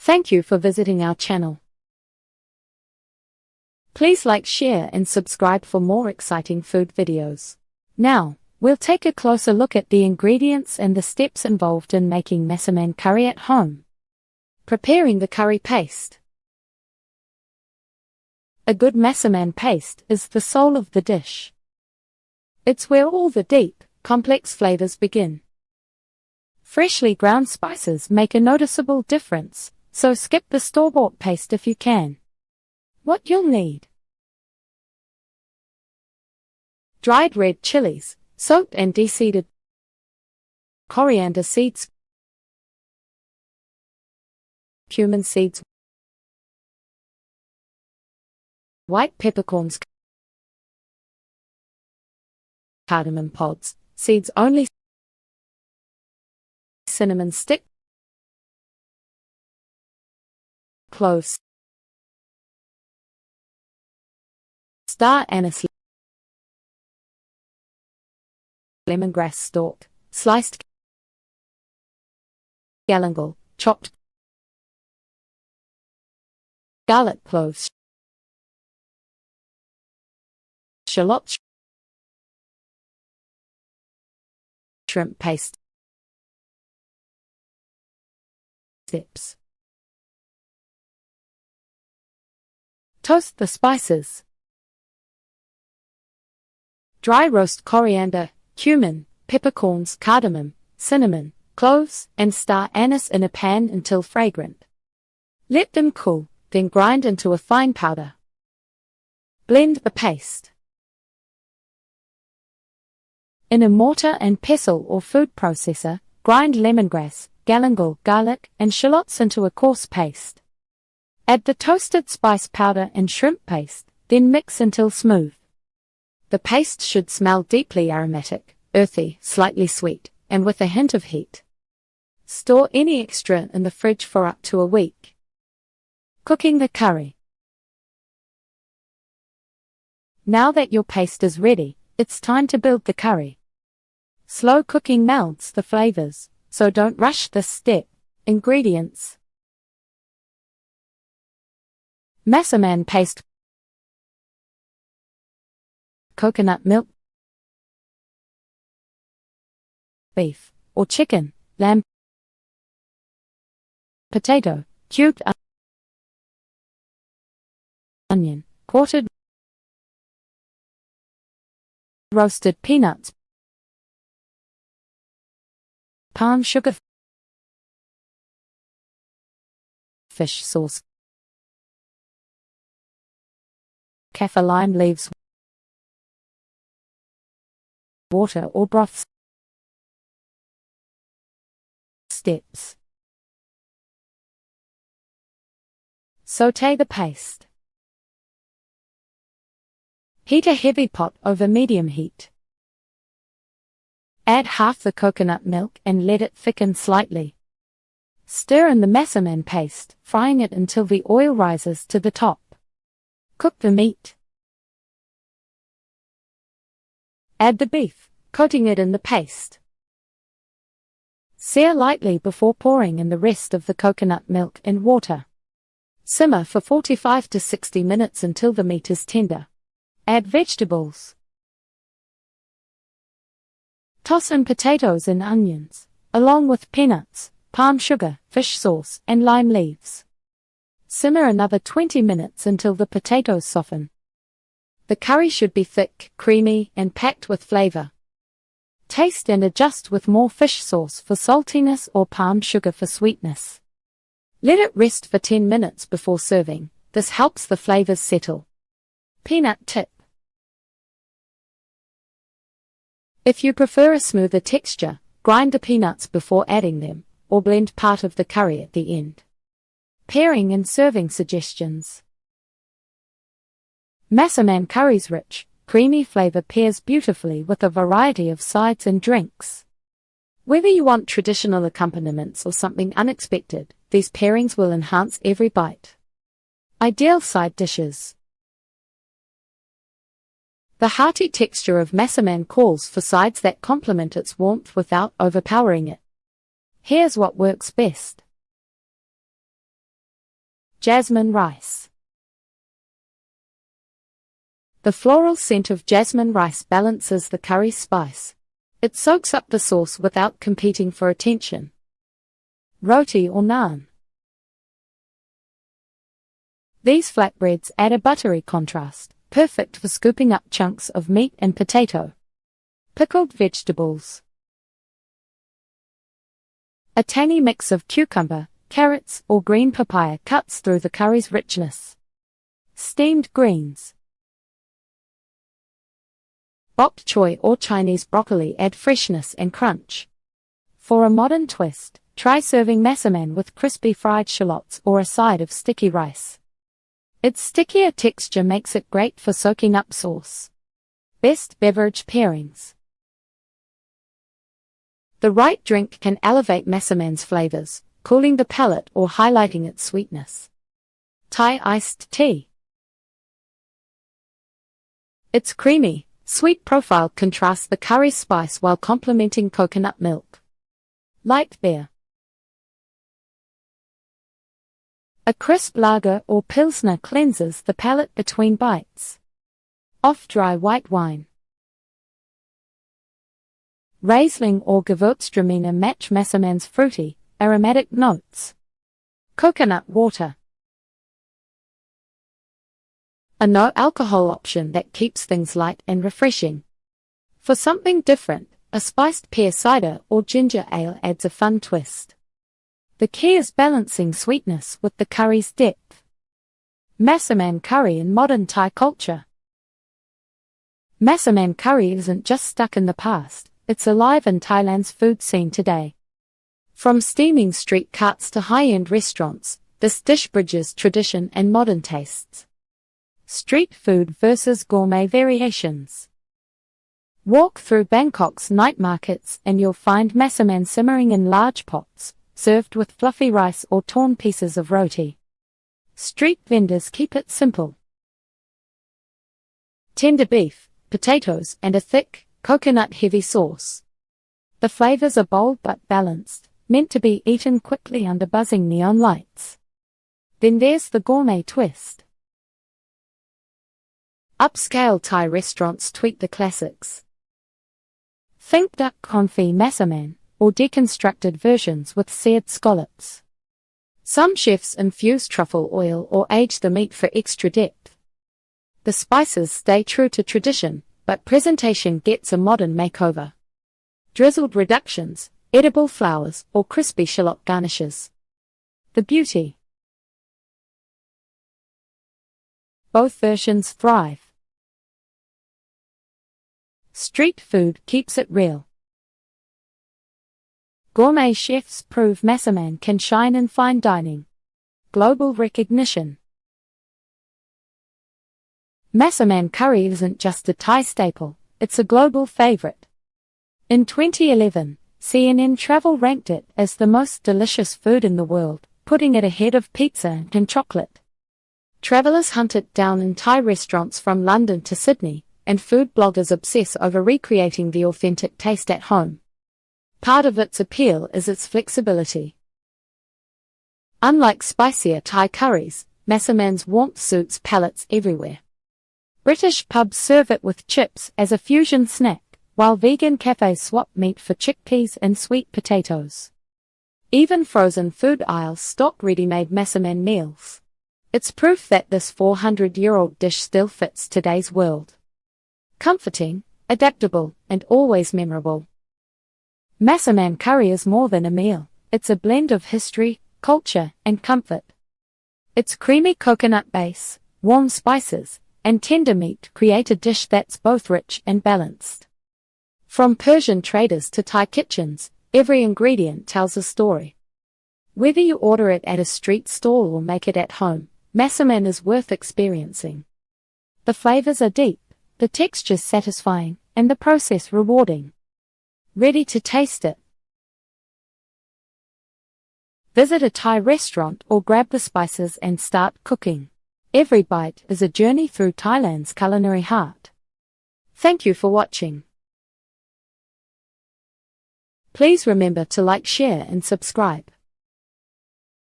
Thank you for visiting our channel. Please like, share and subscribe for more exciting food videos. Now, we'll take a closer look at the ingredients and the steps involved in making Massaman curry at home. Preparing the curry paste. A good Massaman paste is the soul of the dish. It's where all the deep, complex flavors begin. Freshly ground spices make a noticeable difference, so skip the store-bought paste if you can. What you'll need: dried red chilies, soaked and de-seeded, coriander seeds, cumin seeds, white peppercorns, cardamom pods, seeds only, cinnamon stick, cloves, star anise, lemongrass stalk, sliced galangal, chopped garlic cloves, shallots, shrimp paste. Steps: toast the spices. Dry roast coriander, cumin, peppercorns, cardamom, cinnamon, cloves, and star anise in a pan until fragrant. Let them cool, then grind into a fine powder. Blend the paste. In a mortar and pestle or food processor, grind lemongrass, galangal, garlic, and shallots into a coarse paste. Add the toasted spice powder and shrimp paste, then mix until smooth. The paste should smell deeply aromatic, earthy, slightly sweet, and with a hint of heat. Store any extra in the fridge for up to a week. Cooking the curry. Now that your paste is ready, it's time to build the curry. Slow cooking melds the flavors, so don't rush this step. Ingredients: Massaman paste, coconut milk, beef or chicken, lamb, potato, cubed onion, quartered roasted peanuts, palm sugar, fish sauce, kaffir lime leaves, water or broths. Steps: sauté the paste. Heat a heavy pot over medium heat. Add half the coconut milk and let it thicken slightly. Stir in the Massaman paste, frying it until the oil rises to the top. Cook the meat. Add the beef, coating it in the paste. Sear lightly before pouring in the rest of the coconut milk and water. Simmer for 45 to 60 minutes until the meat is tender. Add vegetables. Toss in potatoes and onions, along with peanuts, palm sugar, fish sauce, and lime leaves. Simmer another 20 minutes until the potatoes soften. The curry should be thick, creamy, and packed with flavor. Taste and adjust with more fish sauce for saltiness or palm sugar for sweetness. Let it rest for 10 minutes before serving. This helps the flavors settle. Peanut tip: if you prefer a smoother texture, grind the peanuts before adding them, or blend part of the curry at the end. Pairing and serving suggestions. Massaman curry's rich, creamy flavor pairs beautifully with a variety of sides and drinks. Whether you want traditional accompaniments or something unexpected, these pairings will enhance every bite. Ideal side dishes. The hearty texture of Massaman calls for sides that complement its warmth without overpowering it. Here's what works best. Jasmine rice. The floral scent of jasmine rice balances the curry spice. It soaks up the sauce without competing for attention. Roti or naan. These flatbreads add a buttery contrast, perfect for scooping up chunks of meat and potato. Pickled vegetables. A tangy mix of cucumber, carrots, or green papaya cuts through the curry's richness. Steamed greens. Bok choy or Chinese broccoli add freshness and crunch. For a modern twist, try serving massaman with crispy fried shallots or a side of sticky rice. Its stickier texture makes it great for soaking up sauce. Best beverage pairings. The right drink can elevate massaman's flavors, cooling the palate or highlighting its sweetness. Thai iced tea. Its creamy, sweet profile contrasts the curry spice while complementing coconut milk. Light beer. A crisp lager or pilsner cleanses the palate between bites. Off-dry white wine. Riesling or Gewürztraminer match massaman's fruity, aromatic notes. Coconut water. A no-alcohol option that keeps things light and refreshing. For something different, a spiced pear cider or ginger ale adds a fun twist. The key is balancing sweetness with the curry's depth. Massaman curry in modern Thai culture. Massaman curry isn't just stuck in the past, it's alive in Thailand's food scene today. From steaming street carts to high-end restaurants, this dish bridges tradition and modern tastes. Street food versus gourmet variations. Walk through Bangkok's night markets and you'll find massaman simmering in large pots, served with fluffy rice or torn pieces of roti. Street vendors keep it simple. Tender beef, potatoes, and a thick, coconut-heavy sauce. The flavors are bold but balanced, meant to be eaten quickly under buzzing neon lights. Then there's the gourmet twist. Upscale Thai restaurants tweak the classics. Think duck confit massaman, or deconstructed versions with seared scallops. Some chefs infuse truffle oil or age the meat for extra depth. The spices stay true to tradition, but presentation gets a modern makeover. Drizzled reductions, edible flowers, or crispy shallot garnishes. The beauty. Both versions thrive. Street food keeps it real. Gourmet chefs prove massaman can shine in fine dining. Global recognition. Massaman curry isn't just a Thai staple, it's a global favorite. In 2011, CNN Travel ranked it as the most delicious food in the world, putting it ahead of pizza and chocolate. Travelers hunt it down in Thai restaurants from London to Sydney, and food bloggers obsess over recreating the authentic taste at home. Part of its appeal is its flexibility. Unlike spicier Thai curries, massaman's warmth suits palates everywhere. British pubs serve it with chips as a fusion snack, while vegan cafes swap meat for chickpeas and sweet potatoes. Even frozen food aisles stock ready-made massaman meals. It's proof that this 400-year-old dish still fits today's world. Comforting, adaptable, and always memorable. Massaman curry is more than a meal, it's a blend of history, culture, and comfort. Its creamy coconut base, warm spices, and tender meat create a dish that's both rich and balanced. From Persian traders to Thai kitchens, every ingredient tells a story. Whether you order it at a street stall or make it at home, massaman is worth experiencing. The flavors are deep, the textures satisfying, and the process rewarding. Ready to taste it? Visit a Thai restaurant or grab the spices and start cooking. Every bite is a journey through Thailand's culinary heart. Thank you for watching. Please remember to like, share, and subscribe.